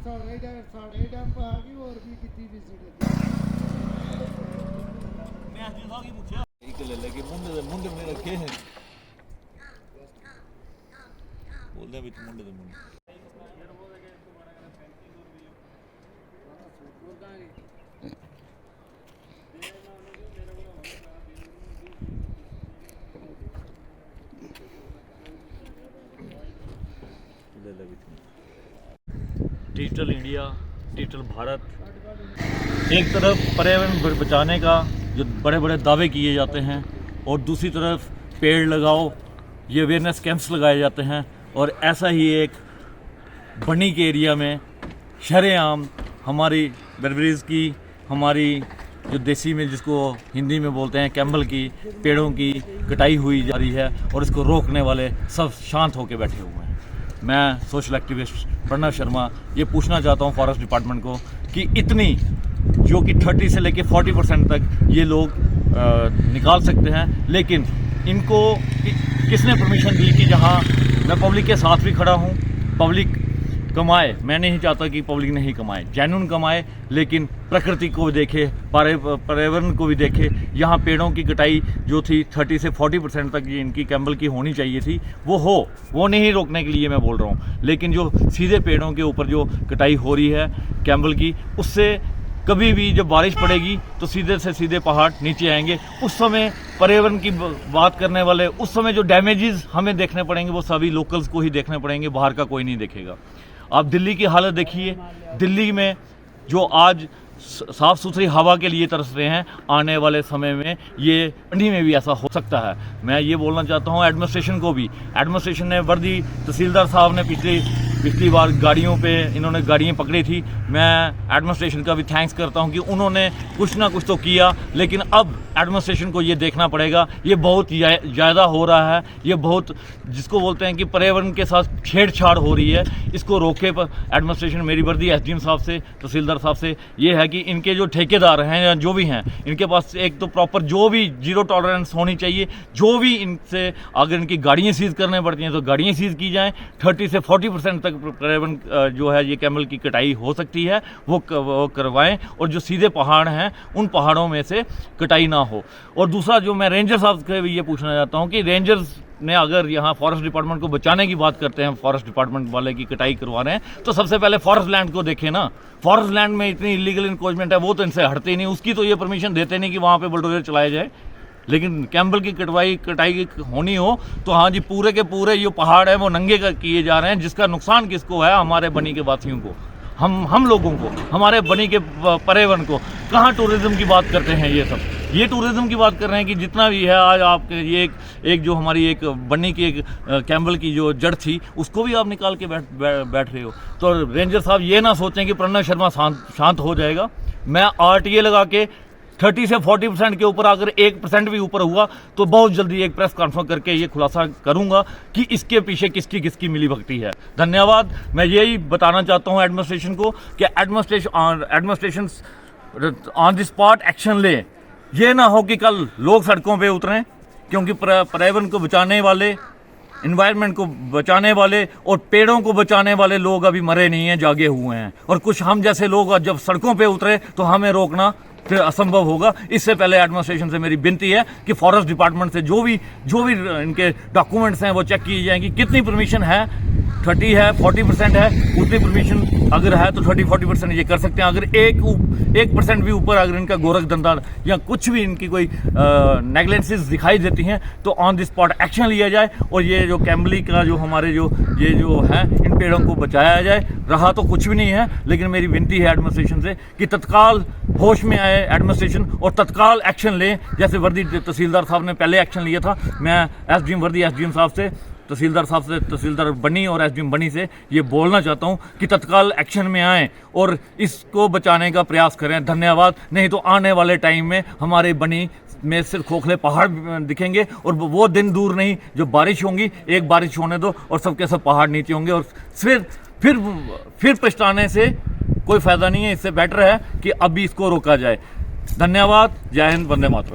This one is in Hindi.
साढ़े डंप आ गई और भी कितनी विजिट मैं आज साहब की पूछा एक ले लेके मुंडे में रखे हैं बोलते हैं बिच मुंडे दे मुंडे डिजिटल इंडिया, डिजिटल भारत। एक तरफ पर्यावरण बचाने का जो बड़े बड़े दावे किए जाते हैं और दूसरी तरफ पेड़ लगाओ ये अवेयरनेस कैंप्स लगाए जाते हैं, और ऐसा ही एक बनी के एरिया में शरेआम हमारी बर्बरीज की, हमारी जो देसी में जिसको हिंदी में बोलते हैं कैम्बल की, पेड़ों की कटाई हुई जा रही है और इसको रोकने वाले सब शांत होकर बैठे हुए हैं। मैं सोशल एक्टिविस्ट प्रणव शर्मा ये पूछना चाहता हूँ फॉरेस्ट डिपार्टमेंट को कि इतनी जो कि 30 से लेके 40% तक ये लोग निकाल सकते हैं, लेकिन इनको किसने परमिशन दी कि जहाँ मैं पब्लिक के साथ भी खड़ा हूँ, पब्लिक कमाए। मैं नहीं चाहता कि पब्लिक नहीं कमाए, जेन्युइन कमाए, लेकिन प्रकृति को भी देखे, पर्यावरण को भी देखे। यहाँ पेड़ों की कटाई जो थी 30 से 40% तक ये इनकी कैम्बल की होनी चाहिए थी, वो नहीं रोकने के लिए मैं बोल रहा हूँ। लेकिन जो सीधे पेड़ों के ऊपर जो कटाई हो रही है कैम्बल की, उससे कभी भी जब बारिश पड़ेगी तो सीधे से सीधे पहाड़ नीचे आएंगे। उस समय पर्यावरण की बात करने वाले, उस समय जो डैमेजेस हमें देखने पड़ेंगे वो सभी लोकल्स को ही देखने पड़ेंगे, बाहर का कोई नहीं देखेगा। आप दिल्ली की हालत देखिए, दिल्ली में जो आज साफ़ सुथरी हवा के लिए तरस रहे हैं, आने वाले समय में ये ठंडी में भी ऐसा हो सकता है। मैं ये बोलना चाहता हूँ एडमिनिस्ट्रेशन को भी, एडमिनिस्ट्रेशन ने वर्दी, तहसीलदार साहब ने पिछली बार गाड़ियों पे इन्होंने गाड़ियाँ पकड़ी थी। मैं एडमिनिस्ट्रेशन का भी थैंक्स करता हूँ कि उन्होंने कुछ ना कुछ तो किया, लेकिन अब एडमिनिस्ट्रेशन को ये देखना पड़ेगा, ये बहुत ज़्यादा हो रहा है, ये बहुत जिसको बोलते हैं कि पर्यावरण के साथ छेड़छाड़ हो रही है, इसको रोके। पर एडमिनिस्ट्रेशन, मेरी वर्दी एसडीएम साहब से, तहसीलदार साहब से ये है कि इनके जो ठेकेदार हैं या जो भी हैं, इनके पास एक तो प्रॉपर जो भी जीरो टॉलरेंस होनी चाहिए। जो भी इनसे अगर इनकी गाड़ियाँ सीज़ करने पड़ती हैं तो गाड़ियाँ सीज़ की जाएँ। 30 से 40% तक पर्यावरण जो है ये कैमल की कटाई हो सकती है, वो करवाएं, और जो सीधे पहाड़ हैं उन पहाड़ों में से कटाई ना हो। और दूसरा जो मैं रेंजर साहब से भी ये पूछना चाहता हूँ कि रेंजर्स ने अगर यहाँ फॉरेस्ट डिपार्टमेंट को बचाने की बात करते हैं, फॉरेस्ट डिपार्टमेंट वाले की कटाई करवा रहे हैं, तो सबसे पहले फॉरेस्ट लैंड को देखें ना। फॉरेस्ट लैंड में इतनी इलीगल इंक्रोचमेंट है, वो तो इनसे हटते ही नहीं, उसकी तो ये परमिशन देते नहीं कि वहाँ पे बुलडोजर चलाया जाए। लेकिन कैम्बल की कटाई होनी हो तो हाँ जी, पूरे के पूरे जो पहाड़ है वो नंगे किए जा रहे हैं, जिसका नुकसान किसको है? हमारे बनी के वासियों को, हम लोगों को, हमारे बनी के पर्यावरण को। कहाँ टूरिज्म की बात करते हैं ये टूरिज्म की बात कर रहे हैं कि जितना भी है आज आपके ये एक जो हमारी एक बनी की एक कैम्बल की जो जड़ थी उसको भी आप निकाल के बैठ रहे हो। तो रेंजर साहब ये ना सोचें कि प्रणव शर्मा शांत हो जाएगा। मैं आरटीए लगा के 30 से 40% के ऊपर अगर 1% भी ऊपर हुआ तो बहुत जल्दी एक प्रेस कॉन्फ्रेंस करके ये खुलासा करूंगा कि इसके पीछे किसकी मिली भगती है। धन्यवाद। मैं यही बताना चाहता हूं एडमिनिस्ट्रेशन को कि administration on the spot action ले। ये ना हो कि कल लोग सड़कों पे उतरें, क्योंकि पर्यावरण को बचाने वाले, इन्वायरमेंट को बचाने वाले और पेड़ों को बचाने वाले लोग अभी मरे नहीं हैं, जागे हुए हैं। और कुछ हम जैसे लोग जब सड़कों पे उतरे तो हमें रोकना फिर असंभव होगा। इससे पहले एडमिनिस्ट्रेशन से मेरी विनती है कि फॉरेस्ट डिपार्टमेंट से जो भी इनके डॉक्यूमेंट्स हैं वो चेक किए जाएंगे। कितनी परमिशन है, 30 है, 40% है, उतनी परमिशन अगर है तो 30-40% ये कर सकते हैं। अगर 1% भी ऊपर अगर इनका गोरख धंधा या कुछ भी इनकी कोई नेगलेंसेस दिखाई देती हैं तो ऑन द स्पॉट एक्शन लिया जाए और ये जो कैम्बली का जो हमारे जो है इन पेड़ों को बचाया जाए। रहा तो कुछ भी नहीं है, लेकिन मेरी विनती है एडमिनिस्ट्रेशन से कि तत्काल होश में आए एडमिनिस्ट्रेशन और तत्काल एक्शन लें। जैसे वर्दी तहसीलदार साहब ने पहले एक्शन लिया था, मैं एसडीएम साहब से, तहसीलदार बनी और एसडीएम बनी से ये बोलना चाहता हूँ कि तत्काल एक्शन में आएँ और इसको बचाने का प्रयास करें। धन्यवाद। नहीं तो आने वाले टाइम में हमारे बनी में सिर्फ खोखले पहाड़ दिखेंगे और वो दिन दूर नहीं जो बारिश होंगी। एक बारिश होने दो और सबके सब पहाड़ नीचे होंगे और फिर पछताने से कोई फायदा नहीं है। इससे बेटर है कि अभी इसको रोका जाए। धन्यवाद। जय हिंद, वंदे मातरम।